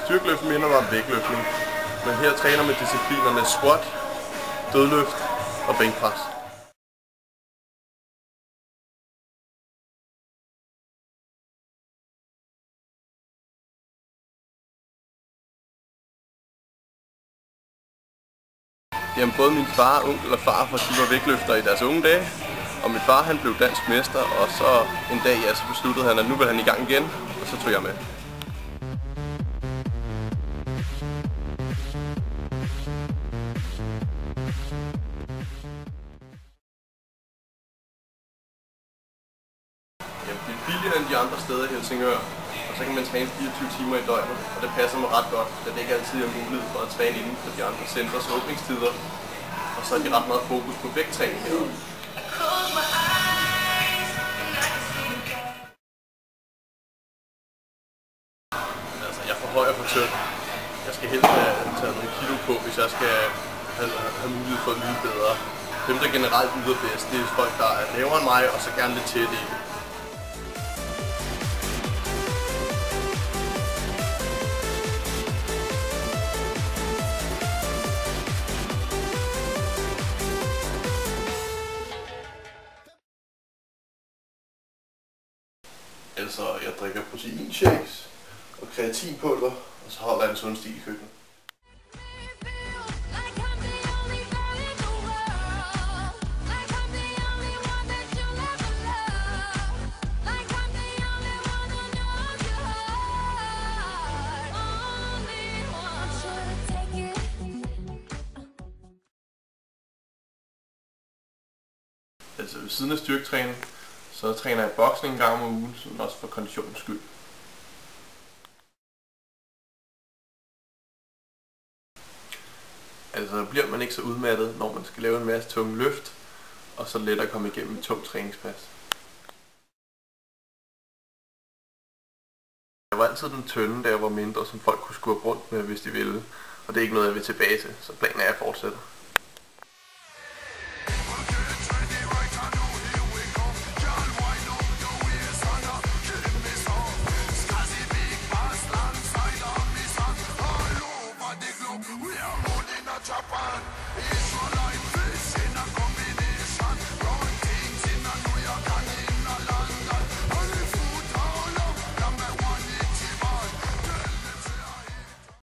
Styrkeløft minder mig om vægtløftning, men her træner man disciplinerne squat, dødløft og bænkpres. Jamen, både min far, onkel og farfar, de var vægtløftere i deres unge dage, og min far han blev dansk mester, og så en dag så besluttede han, at nu vil han i gang igen, og så tog jeg med. Jamen, det er billigere end de andre steder i Helsingør, og så kan man træne 24 timer i døgnet, og det passer mig ret godt, da det ikke altid er mulighed for at træne inden for de andre centers åbningstider, og så er de ret meget fokus på vægttræning heroppe. Altså, jeg får højere for tynd. Jeg skal helst have taget nogle kilo på, hvis jeg skal have mulighed for at lyde bedre. Dem, der generelt yder bedst, det er folk, der er lavere end mig, og så gerne lidt tæt i det. Altså, jeg drikker proteinshakes og kreatinpulver, og så holder jeg en sund stil i køkkenet. Altså, ved siden af styrketræning, så træner jeg boksning en gang om ugen, sådan også for konditionens skyld. Altså bliver man ikke så udmattet, når man skal lave en masse tunge løft, og så lettere at komme igennem et tungt træningspas. Jeg var altid den tynde, da jeg var mindre, som folk kunne skubbe rundt med, hvis de ville. Og det er ikke noget, jeg vil tilbage til, så planen er, at jeg fortsætter. Japan, Israel.